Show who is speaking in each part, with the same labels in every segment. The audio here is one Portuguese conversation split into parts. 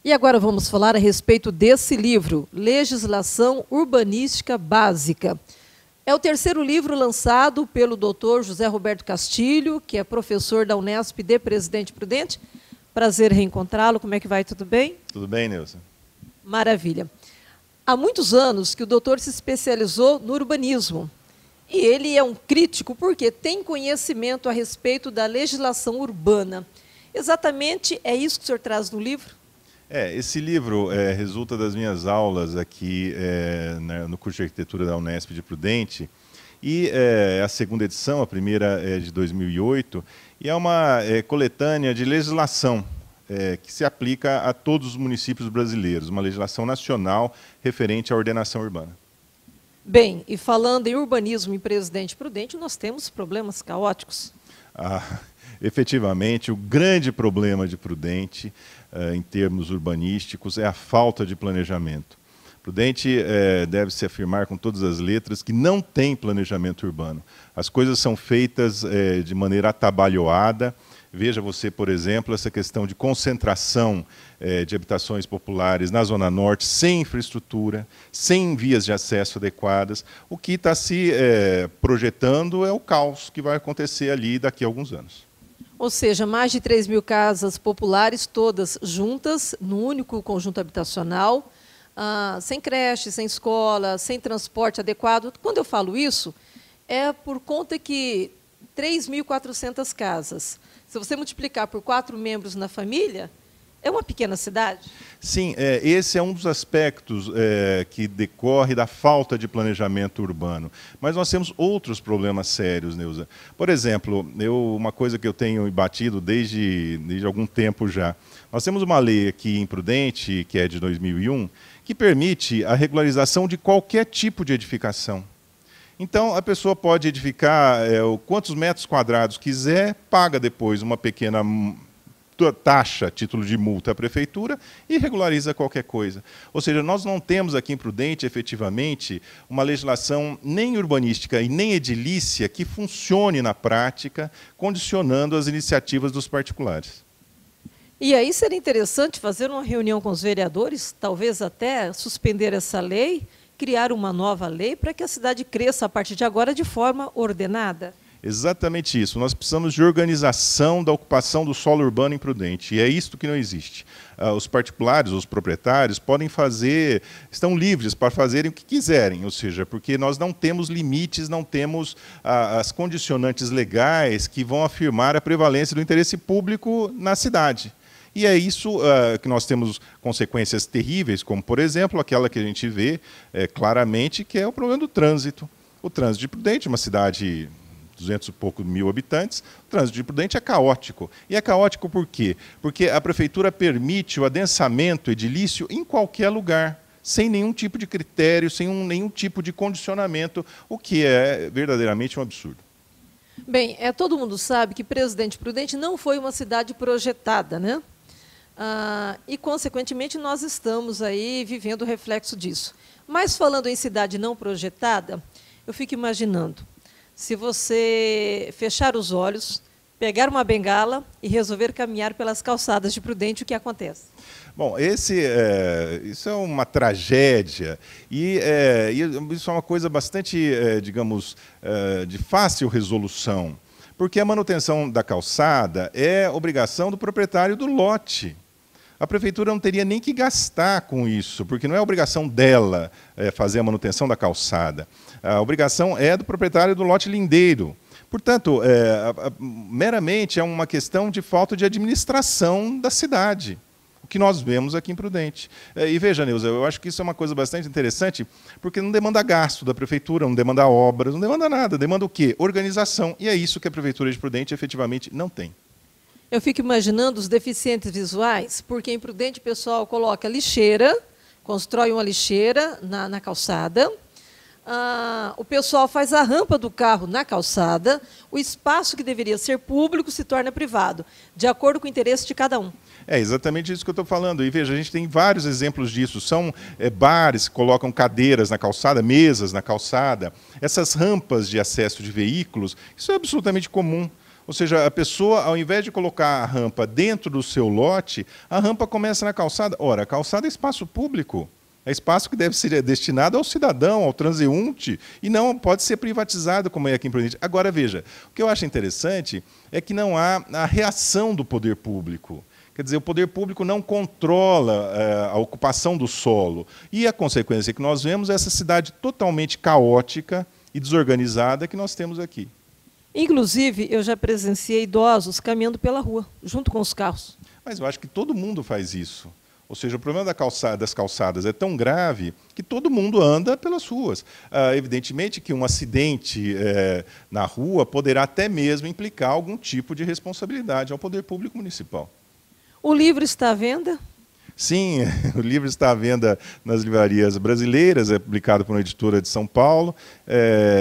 Speaker 1: E agora vamos falar a respeito desse livro, Legislação Urbanística Básica. É o terceiro livro lançado pelo Dr. José Roberto Castilho, que é professor da Unesp de Presidente Prudente. Prazer reencontrá-lo. Como é que vai? Tudo bem?
Speaker 2: Tudo bem, Neuza.
Speaker 1: Maravilha. Há muitos anos que o doutor se especializou no urbanismo. E ele é um crítico porque tem conhecimento a respeito da legislação urbana. Exatamente é isso que o senhor traz no livro?
Speaker 2: Esse livro resulta das minhas aulas aqui no curso de arquitetura da Unesp de Prudente, e é a segunda edição, a primeira é de 2008, e é uma coletânea de legislação que se aplica a todos os municípios brasileiros, uma legislação nacional referente à ordenação urbana.
Speaker 1: Bem, e falando em urbanismo em Presidente Prudente, nós temos problemas caóticos.
Speaker 2: Efetivamente, o grande problema de Prudente, em termos urbanísticos, é a falta de planejamento. Prudente deve-se afirmar com todas as letras que não tem planejamento urbano. As coisas são feitas de maneira atabalhoada. Veja você, por exemplo, essa questão de concentração de habitações populares na Zona Norte, sem infraestrutura, sem vias de acesso adequadas. O que está se projetando é o caos que vai acontecer ali daqui a alguns anos.
Speaker 1: Ou seja, mais de 3.000 casas populares, todas juntas, num único conjunto habitacional, sem creche, sem escola, sem transporte adequado. Quando eu falo isso, é por conta que 3.400 casas, se você multiplicar por 4 membros na família, é uma pequena cidade?
Speaker 2: Sim, esse é um dos aspectos que decorre da falta de planejamento urbano. Mas nós temos outros problemas sérios, Neuza. Por exemplo, uma coisa que eu tenho batido desde algum tempo já. Nós temos uma lei aqui em Prudente, que é de 2001, que permite a regularização de qualquer tipo de edificação. Então, a pessoa pode edificar quantos metros quadrados quiser, paga depois uma pequena taxa, título de multa à prefeitura, e regulariza qualquer coisa. Ou seja, nós não temos aqui em Prudente, efetivamente, uma legislação nem urbanística e nem edilícia que funcione na prática, condicionando as iniciativas dos particulares.
Speaker 1: E aí seria interessante fazer uma reunião com os vereadores, talvez até suspender essa lei, criar uma nova lei para que a cidade cresça a partir de agora de forma ordenada.
Speaker 2: Exatamente isso. Nós precisamos de organização da ocupação do solo urbano em Prudente, e é isto que não existe. Os particulares, os proprietários, podem fazer, estão livres para fazerem o que quiserem, ou seja, porque nós não temos limites, não temos as condicionantes legais que vão afirmar a prevalência do interesse público na cidade. E é isso que nós temos consequências terríveis, como, por exemplo, aquela que a gente vê claramente, que é o problema do trânsito. O trânsito de Prudente, uma cidade 200 e poucos mil habitantes, o trânsito de Prudente é caótico. E é caótico por quê? Porque a prefeitura permite o adensamento edilício em qualquer lugar, sem nenhum tipo de critério, sem nenhum tipo de condicionamento, o que é verdadeiramente um absurdo.
Speaker 1: Bem, todo mundo sabe que Presidente Prudente não foi uma cidade projetada, né? E, consequentemente, nós estamos aí vivendo o reflexo disso. Mas, falando em cidade não projetada, eu fico imaginando, se você fechar os olhos, pegar uma bengala e resolver caminhar pelas calçadas de Prudente, o que acontece?
Speaker 2: Bom, isso é uma tragédia, e isso é uma coisa bastante, digamos, de fácil resolução, porque a manutenção da calçada é obrigação do proprietário do lote. A prefeitura não teria nem que gastar com isso, porque não é obrigação dela fazer a manutenção da calçada. A obrigação é do proprietário do lote lindeiro. Portanto, meramente é uma questão de falta de administração da cidade, o que nós vemos aqui em Prudente. E veja, Neuza, eu acho que isso é uma coisa bastante interessante, porque não demanda gasto da prefeitura, não demanda obras, não demanda nada. Demanda o quê? Organização. E é isso que a prefeitura de Prudente efetivamente não tem.
Speaker 1: Eu fico imaginando os deficientes visuais, porque em Prudente o pessoal coloca lixeira, constrói uma lixeira na calçada, o pessoal faz a rampa do carro na calçada, o espaço que deveria ser público se torna privado, de acordo com o interesse de cada um.
Speaker 2: É exatamente isso que eu estou falando. E veja, a gente tem vários exemplos disso. São bares que colocam cadeiras na calçada, mesas na calçada, essas rampas de acesso de veículos, isso é absolutamente comum. Ou seja, a pessoa, ao invés de colocar a rampa dentro do seu lote, a rampa começa na calçada. Ora, a calçada é espaço público. É espaço que deve ser destinado ao cidadão, ao transeunte, e não pode ser privatizado, como é aqui em Prudente. Agora, veja, o que eu acho interessante é que não há a reação do poder público. Quer dizer, o poder público não controla a ocupação do solo. E a consequência que nós vemos é essa cidade totalmente caótica e desorganizada que nós temos aqui.
Speaker 1: Inclusive, eu já presenciei idosos caminhando pela rua, junto com os carros.
Speaker 2: Mas eu acho que todo mundo faz isso. Ou seja, o problema das calçadas é tão grave que todo mundo anda pelas ruas. Evidentemente que um acidente na rua poderá até mesmo implicar algum tipo de responsabilidade ao poder público municipal.
Speaker 1: O livro está à venda?
Speaker 2: Sim, o livro está à venda nas livrarias brasileiras, é publicado por uma editora de São Paulo,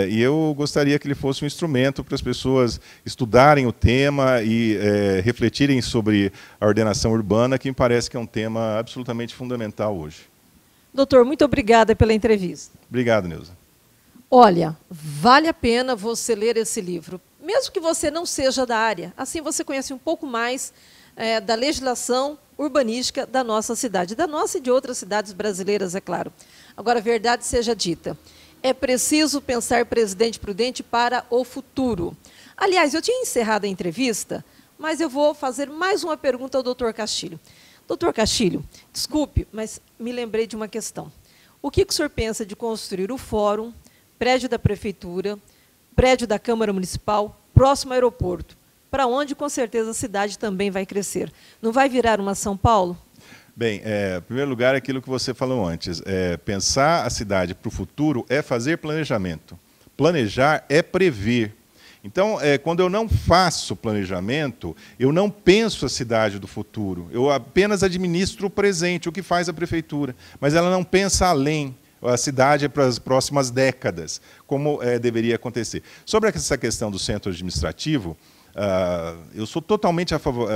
Speaker 2: e eu gostaria que ele fosse um instrumento para as pessoas estudarem o tema e refletirem sobre a ordenação urbana, que me parece que é um tema absolutamente fundamental hoje.
Speaker 1: Doutor, muito obrigada pela entrevista.
Speaker 2: Obrigado, Neuza.
Speaker 1: Olha, vale a pena você ler esse livro, mesmo que você não seja da área. Assim você conhece um pouco mais da legislação urbanística da nossa cidade, da nossa e de outras cidades brasileiras, é claro. Agora, a verdade seja dita, é preciso pensar Presidente Prudente para o futuro. Aliás, eu tinha encerrado a entrevista, mas eu vou fazer mais uma pergunta ao doutor Castilho. Doutor Castilho, desculpe, mas me lembrei de uma questão. O que o senhor pensa de construir o fórum, prédio da prefeitura, prédio da Câmara Municipal, próximo ao aeroporto, para onde, com certeza, a cidade também vai crescer? Não vai virar uma São Paulo?
Speaker 2: Bem, em primeiro lugar, é aquilo que você falou antes. Pensar a cidade para o futuro é fazer planejamento. Planejar é prever. Então, quando eu não faço planejamento, eu não penso a cidade do futuro. Eu apenas administro o presente, o que faz a prefeitura. Mas ela não pensa além. A cidade é para as próximas décadas, como deveria acontecer. Sobre essa questão do centro administrativo, eu sou totalmente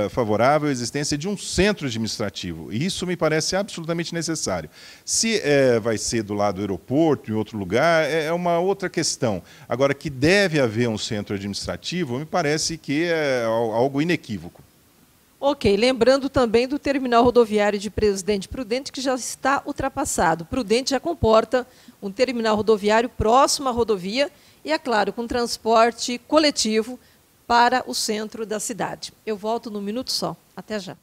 Speaker 2: favorável à existência de um centro administrativo, e isso me parece absolutamente necessário. Se vai ser do lado do aeroporto, em outro lugar, é uma outra questão. Agora, que deve haver um centro administrativo, me parece que é algo inequívoco.
Speaker 1: Ok, lembrando também do terminal rodoviário de Presidente Prudente, que já está ultrapassado. Prudente já comporta um terminal rodoviário próximo à rodovia e, é claro, com transporte coletivo para o centro da cidade. Eu volto num minuto só. Até já.